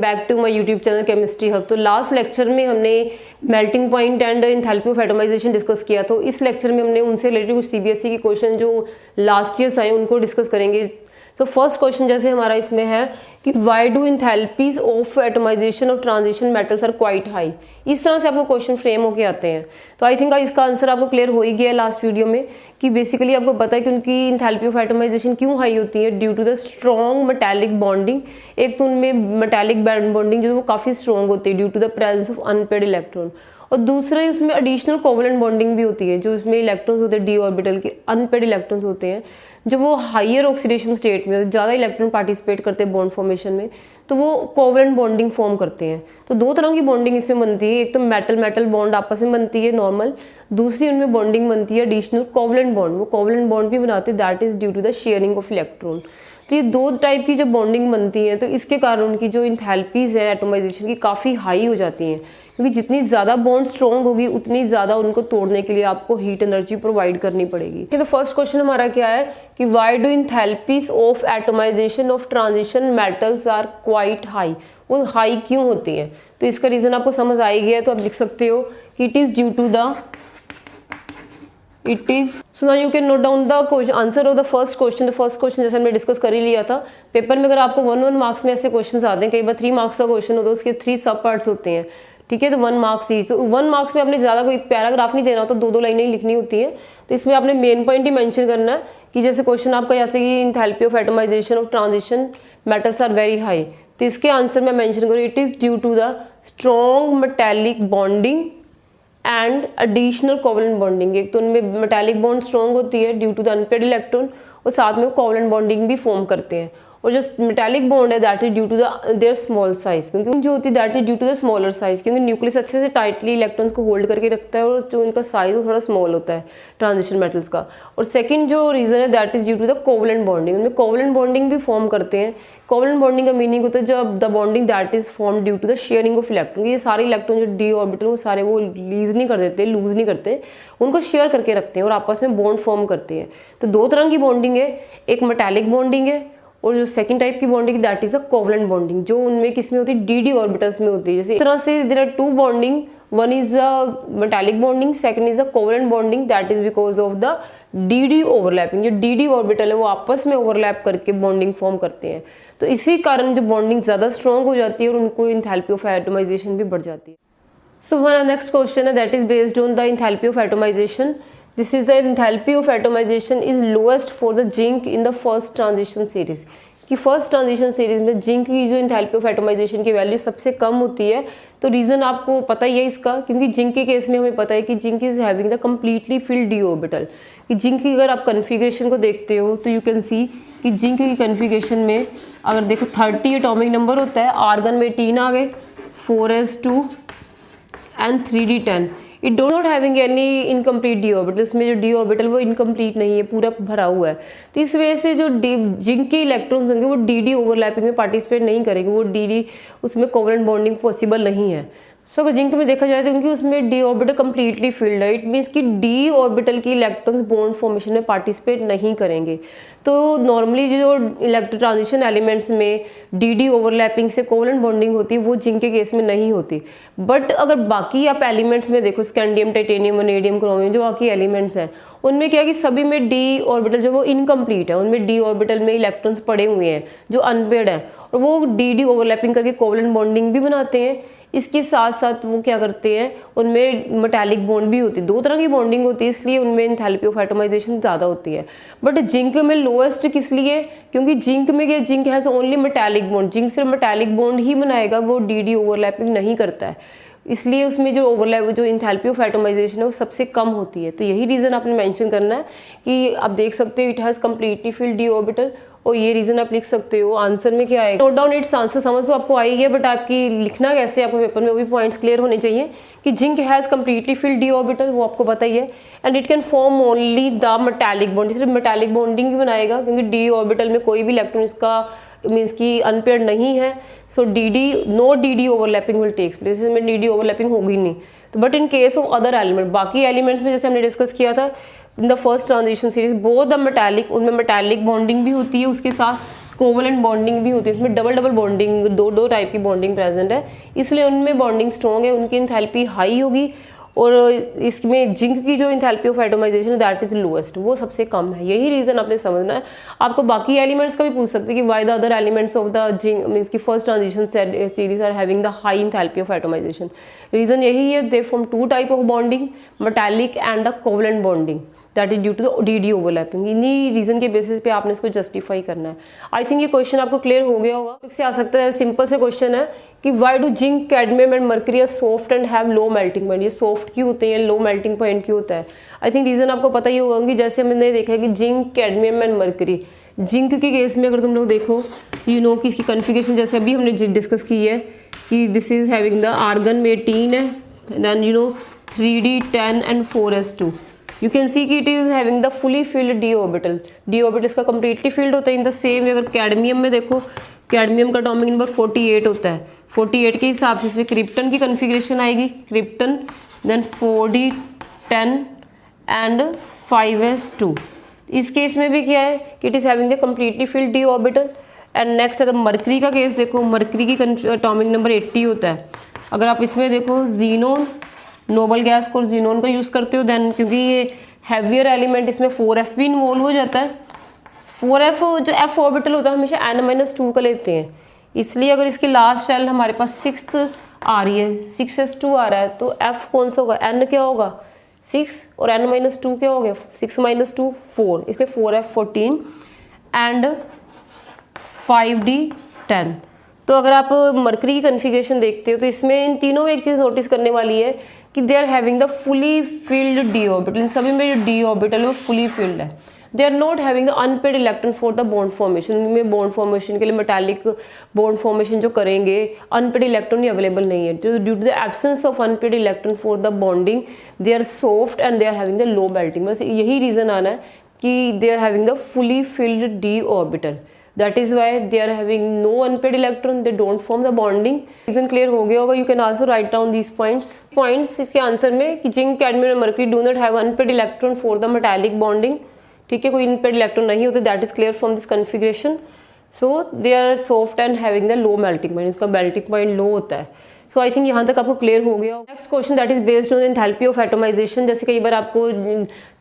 Back to my YouTube channel chemistry hub. तो last lecture में हमने melting point and enthalpy of atomization discuss किया। तो इस लेक्चर में हमने उनसे रिलेटेड कुछ सीबीएसई के क्वेश्चन जो लास्ट ईयर आए उनको डिस्कस करेंगे। तो फर्स्ट क्वेश्चन जैसे हमारा इसमें है कि why do enthalpies of atomization of transition metals are quite high. इस तरह से आपको क्वेश्चन फ्रेम होके आते हैं। तो आई थिंक इसका आंसर आपको क्लियर हो ही गया लास्ट वीडियो में कि बेसिकली आपको पता है कि उनकी एंथैल्पी ऑफ एटमाइजेशन क्यों हाई होती है, due to the strong metallic bonding. एक तो उनमें मेटालिक बॉन्डिंग जो वो काफ़ी स्ट्रॉन्ग होती है due to the presence of unpaired electron, और दूसरा उसमें एडिशनल कोवेलेंट बॉन्डिंग भी होती है। जो इसमें इलेक्ट्रॉन्स होते हैं डी ऑर्बिटल के अनपेयर्ड इलेक्ट्रॉन्स होते हैं, जब वो हायर ऑक्सीडेशन स्टेट में ज़्यादा इलेक्ट्रॉन पार्टिसिपेट करते हैं बॉन्ड फॉर्मेशन में तो वो कोवेलेंट बॉन्डिंग फॉर्म करते हैं। तो दो तरह की बॉन्डिंग इसमें बनती है, एक तो मेटल मेटल बॉन्ड आपस में बनती है नॉर्मल, दूसरी उनमें बॉन्डिंग बनती है एडिशनल कोवेलेंट बॉन्ड। वो कोवेलेंट बॉन्ड भी बनाते हैं, that is due to the sharing of electron. तो ये दो टाइप की जो बॉन्डिंग बनती है, तो इसके कारण उनकी जो एंथैल्पीज है एटमाइजेशन की काफ़ी हाई हो जाती हैं, क्योंकि जितनी ज़्यादा बॉन्ड स्ट्रॉन्ग होगी उतनी ज़्यादा उनको तोड़ने के लिए आपको हीट एनर्जी प्रोवाइड करनी पड़ेगी। तो फर्स्ट क्वेश्चन हमारा क्या है कि why do enthalpies of atomization of transition metals are quite high. वो हाई क्यों होती है? तो इसका रीज़न आपको समझ आ ही गया, तो आप लिख सकते हो कि it is due to the so now you can note down the answer of the first question। the first question जैसे हमने डिस्कस कर ही लिया था पेपर में। अगर आपको 1 मार्क्स में ऐसे क्वेश्चंस आते हैं, कई बार 3 मार्क्स का क्वेश्चन होता है, उसके 3 सब पार्ट्स होते हैं, ठीक है। तो 1 मार्क्स ही, तो 1 मार्क्स में आपने ज़्यादा कोई पैराग्राफ नहीं देना होता, 2-2 लाइनें ही लिखनी होती हैं। तो इसमें आपने मेन पॉइंट ही मेंशन करना है कि जैसे क्वेश्चन आपका यहाँ से कि enthalpy of atomization of transition metals are very high, तो इसके आंसर में मेंशन करूँ it is due to the strong metallic bonding and additional covalent bonding. एक तो उनमें मेटालिक बॉन्ड स्ट्रॉन्ग होती है due to the unpaired electron, और साथ में वो कोवेलेंट बॉन्डिंग भी फॉर्म करते हैं। और जो मेटालिक बॉन्ड है that is due to the their small size, क्योंकि जो होती है that is due to the smaller size, क्योंकि न्यूक्लियस अच्छे से टाइटली इलेक्ट्रॉन्स को होल्ड करके रखता है, और जो इनका साइज वो थोड़ा स्मॉल होता है ट्रांजिशन मेटल्स का। और सेकंड जो रीजन है that is due to the covalent bonding, उनमें कोवेलेंट बॉन्डिंग भी फॉर्म करते हैं। कोवेलेंट बॉन्डिंग का मीनिंग होता है जब the bonding that is form due to the sharing of electron. ये सारे इलेक्ट्रॉन जो डी ऑर्बिटल वो सारे वो लीज नहीं कर देते, लूज नहीं करते, उनको शेयर करके रखते हैं और आपस में बॉन्ड फॉर्म करते हैं। तो दो तरह की बॉन्डिंग है, एक मेटालिक बॉन्डिंग है, और जो सेकंड टाइप की bonding that is a covalent bonding, जो उनमें किस में होती है डी ऑर्बिटल्स में होती है। जैसे इस तरह से there are 2 bonding, one is a metallic bonding, second is a covalent bonding, that is because of the d overlapping. जो डी ऑर्बिटल है वो आपस में ओवरलैप करके बॉन्डिंग फॉर्म करते हैं, तो इसी कारण जो बॉन्डिंग ज़्यादा स्ट्रॉन्ग हो जाती है और उनको एंथैल्पी ऑफ एटमाइजेशन भी बढ़ जाती है। सो हमारा नेक्स्ट क्वेश्चन है that is based on the enthalpy of atomization. This is the enthalpy of atomization is lowest for the zinc in the first transition series. कि फर्स्ट ट्रांजिशन सीरीज में zinc की जो enthalpy of atomization की value सबसे कम होती है। तो रीज़न आपको पता ही है इसका, क्योंकि जिंक के केस में हमें पता है कि zinc is having the completely field d orbital. कि जिंक की अगर आप कन्फिग्रेशन को देखते हो तो यू कैन सी कि जिंक की कन्फिग्रेशन में अगर देखो 30 एटॉमिक नंबर होता है, आर्गन में 3 आ गए, 4s2 and 3d10। It do not having any incomplete D orbital, उसमें जो डी ऑर्बिटल वो इनकम्प्लीट नहीं है, पूरा भरा हुआ है। तो इस वजह से जो जिंक के इलेक्ट्रॉन्स होंगे वो डी ओवरलैपिंग में पार्टिसिपेट नहीं करेंगे, वो डी उसमें कोवेलेंट बॉन्डिंग पॉसिबल नहीं है। सो अगर जिंक में देखा जाए तो क्योंकि उसमें डी ऑर्बिटल कम्प्लीटली फिल्ड है, इट मीन्स कि डी ऑर्बिटल की इलेक्ट्रॉन्स बॉन्ड फॉर्मेशन में पार्टिसिपेट नहीं करेंगे। तो नॉर्मली जो इलेक्ट्रो ट्रांजिशन एलिमेंट्स में डी ओवरलैपिंग से कोवेलेंट बॉन्डिंग होती है वो जिंक के केस में नहीं होती। बट अगर बाकी आप एलिमेंट्स में देखो, स्कैंडियम, टाइटेनियम, वनेडियम, क्रोमियम, जो बाकी एलिमेंट्स हैं उनमें क्या है कि सभी में डी ऑर्बिटल जो वो इनकम्प्लीट है, उनमें डी ऑर्बिटल में इलेक्ट्रॉन्स पड़े हुए हैं जो अनपेयर्ड है, और वो डी ओवरलैपिंग करके कोवेलेंट बॉन्डिंग भी बनाते हैं। इसके साथ साथ वो क्या करते हैं, उनमें मेटालिक बॉन्ड भी होती है, 2 तरह की बॉन्डिंग होती है, इसलिए उनमें एंथैल्पी ऑफ एटमाइजेशन ज़्यादा होती है। बट जिंक में लोएस्ट किस लिए? क्योंकि जिंक में क्या, zinc has only metallic bond, zinc सिर्फ मेटालिक बॉन्ड ही बनाएगा, वो डी ओवरलैपिंग नहीं करता है, इसलिए उसमें जो ओवरलैप जो एंथैल्पी ऑफ एटमाइजेशन है वो सबसे कम होती है। तो यही रीज़न आपने मेंशन करना है कि आप देख सकते हो it has completely field d orbital, और ये रीज़न आप लिख सकते हो। आंसर में क्या आएगा, नोट डाउन इट्स आंसर, समझ तो आपको आई है, बट आपकी लिखना कैसे आपको पेपर में वो भी पॉइंट्स क्लियर होने चाहिए कि zinc has completely field d orbital, वो आपको पता ही है, and it can form only the metallic bond, सिर्फ मेटालिक बॉन्डिंग भी बनाएगा, क्योंकि डी ऑर्बिटल में कोई भी इलेक्ट्रॉन इसका मीन्स की अनपेयर्ड नहीं है। So no d overlapping will takes place, इसमें डी ओवरलैपिंग होगी नहीं। तो but in case of other element, बाकी एलिमेंट्स में जैसे हमने डिस्कस किया था in the first transition series, both the metallic, उनमें मेटालिक बॉन्डिंग भी होती है, उसके साथ कोवलेंट बॉन्डिंग भी होती है, इसमें डबल डबल बॉन्डिंग, दो टाइप की बॉन्डिंग प्रेजेंट है, इसलिए उनमें बॉन्डिंग स्ट्रॉन्ग है, उनकी इंथैल्पी हाई होगी। और इसमें जिंक की जो enthalpy of atomisation that is lowest, वो सबसे कम है। यही रीजन आपने समझना है। आपको बाकी एलिमेंट्स का भी पूछ सकते हैं कि why the other elements of the zinc means की first transition series are having the high enthalpy of atomisation. Reason यही है, they form two type of bonding, metallic and the covalent bonding, that is due to the d overlapping. इन्हीं reason के basis पे आपने इसको justify करना है। I think ये क्वेश्चन आपको क्लियर हो गया होगा। इससे आ सकता है, सिंपल से क्वेश्चन है कि why do zinc, cadmium and mercury are soft and have low melting point. ये सॉफ्ट क्यों होते हैं, लो मेल्टिंग पॉइंट क्यों होता है? आई थिंक रीजन आपको पता ही होगा कि जैसे हमने देखा है कि zinc, cadmium and mercury, zinc के केस में अगर तुम लोग देखो कि इसकी कन्फिगरेशन जैसे अभी हमने डिस्कस की है कि this is having the argon में 18 है, then 3d10 and 4s2। You can see कि it is having the fully filled d orbital. D orbital इसका कंप्लीटली फिल्ड होता है। इन द सेम अगर कैडमियम में देखो, कैडमियम का एटॉमिक नंबर 48 होता है। 48 के हिसाब से इसमें क्रिप्टन की कन्फिग्रेशन आएगी, krypton, then 4d10 and 5s2। इस केस में भी क्या है कि it is having the completely filled d orbital. And next अगर मरकरी का केस देखो, मरकरी की एटॉमिक नंबर 80 होता है। अगर आप इसमें देखो जीनोन, नोबल गैस को जीनोन का यूज़ करते हो, देन क्योंकि ये हैवियर एलिमेंट इसमें 4f भी इन्वॉल्व हो जाता है। 4f जो f ऑर्बिटल होता है हमेशा n-2 का लेते हैं, इसलिए अगर इसकी लास्ट शेल हमारे पास 6th आ रही है, 6s2 आ रहा है, तो f कौन सा होगा, n क्या होगा 6 और n-2 क्या हो गया 6 - 2 4, इसलिए 4f 14 एंड 5d10। तो अगर आप मरकरी की कन्फिग्रेशन देखते हो तो इसमें इन तीनों में एक चीज़ नोटिस करने वाली है कि they are having the fully filled d orbital. इन सभी में जो डी ऑर्बिटल वो फुली फिल्ड है। They are not having the unpaired electron for the bond formation. उनमें बॉन्ड फॉर्मेशन के लिए मेटालिक बॉन्ड फॉर्मेशन जो करेंगे, अनपेड इलेक्ट्रॉन ही अवेलेबल नहीं है। Due to the absence of unpaired electron for the bonding they are soft and they are having the low melting. बस यही reason आना है कि they are having the fully filled d orbital, that is why they are having no unpaired electron, they don't form the bonding। Reason clear हो गया होगा। you can also write down these points इसके answer में कि zinc, cadmium और mercury do not have unpaired electron for the metallic bonding। ठीक है, कोई unpaired electron नहीं होते, that is clear from this configuration। so they are soft and having the low melting point, इसका melting point low होता है। सो I think यहाँ तक आपको क्लियर हो गया। Next question that is based on enthalpy of atomisation. जैसे कई बार आपको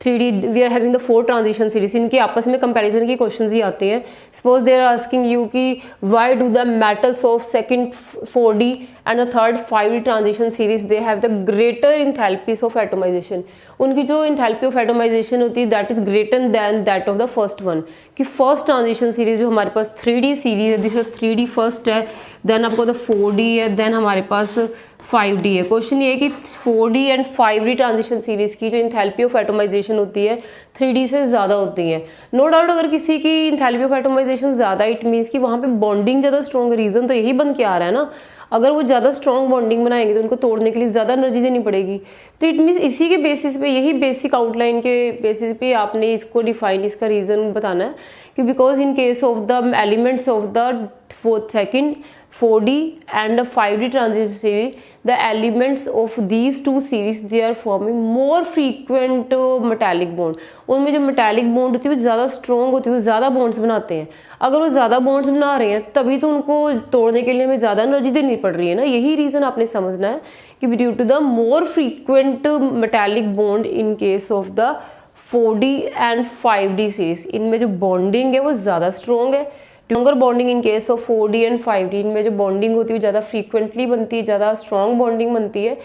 3D we are having the 4 transition series, इनके आपस में कंपैरिजन के क्वेश्चंस ही आते हैं। Suppose they are asking you कि why do the metals of second 4D and the third 5D transition series they have the greater enthalpies of atomisation. उनकी जो इंथैल्पी ऑफ एटोमाइजेशन होती है that is greater than that of the first one. कि first transition series जो हमारे पास 3D series है, this 3D first है, देन आपको तो 4D है, देन हमारे पास 5D है। क्वेश्चन ये है कि 4D and 5D transition series की जो इंथैल्पी ऑफ एटोमाइजेशन होती है 3D से ज़्यादा होती है। नो डाउट अगर किसी की इंथैल्पी ऑफ एटोमाइजेशन ज़्यादा, इट मीन्स कि वहाँ पे बॉन्डिंग ज़्यादा स्ट्रॉन्ग, रीज़न तो यही बन के आ रहा है ना। अगर वो ज़्यादा स्ट्रॉन्ग बॉन्डिंग बनाएंगे तो उनको तोड़ने के लिए ज़्यादा एनर्जी देनी पड़ेगी। तो इट मीन्स इसी के बेसिस पे, यही बेसिक आउटलाइन के बेसिस पे आपने इसको डिफाइन, इसका रीज़न बताना है कि because in case of the elements of the second 4D and 5D transition series, the elements of these two series they are forming more frequent metallic bond। उनमें जो metallic bond होती है वो ज़्यादा strong होती है, वो ज़्यादा bonds बनाते हैं। अगर वो ज़्यादा bonds बना रहे हैं तभी तो उनको तोड़ने के लिए हमें ज़्यादा एनर्जी देनी पड़ रही है ना। यही रीज़न आपने समझना है कि due to the more frequent metallic bond in case of the 4D and 5D series, इनमें जो bonding है वो ज़्यादा strong है। Longer bonding in case of 4D and 5D, इनमें जो बॉन्डिंग होती है ज़्यादा फ्रीक्वेंटली बनती है, ज़्यादा स्ट्रॉन्ग बॉन्डिंग बनती है,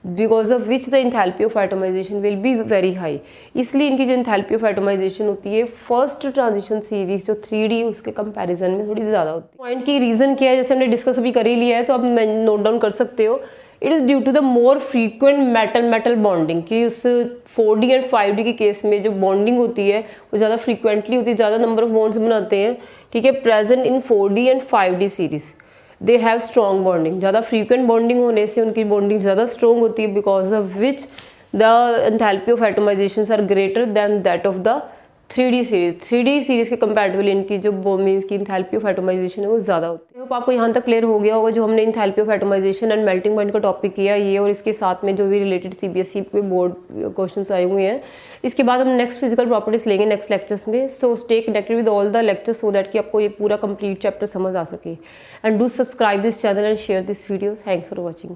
because of which the enthalpy of atomisation will be very high. इसलिए इनकी जो इंथैल्पी ऑफ एटोमाइजेशन होती है फर्स्ट ट्रांजिशन सीरीज जो 3D उसके कंपैरिजन में थोड़ी ज़्यादा होती है। पॉइंट की रीज़न क्या है, जैसे हमने डिस्कस अभी कर ही लिया है तो आप नोट डाउन कर सकते हो। It is due to the more frequent metal bonding, कि उस 4D एंड 5D के केस में जो बॉन्डिंग होती है वो ज़्यादा फ्रीक्वेंटली होती है, ज़्यादा नंबर ऑफ बॉन्ड्स बनाते हैं। ठीक है, present in 4D and 5D series they have strong bonding. ज़्यादा फ्रीक्वेंट बॉन्डिंग होने से उनकी बॉन्डिंग ज़्यादा स्ट्रॉन्ग होती है, because of which the enthalpy of atomization are greater than that of the 3D series के कंपैरेटिवली इनकी जो मीन्स की इंथैल्पी ऑफ एटमाइजेशन है वो ज़्यादा होती है। होप आपको यहाँ तक क्लियर हो गया होगा जो हमने enthalpy of atomization and melting point का टॉपिक किया ये, और इसके साथ में जो भी रिलेटेड CBSE के बोर्ड क्वेश्चंस आए हुए हैं। इसके बाद हम नेक्स्ट फिजिकल प्रॉपर्टीज लेंगे नेक्स्ट लेक्चर्स में। So stay connected with all the lectures so that कि आपको ये पूरा कंप्लीट चैप्टर समझ आ सके। And do subscribe this channel and share this video. Thanks for watching.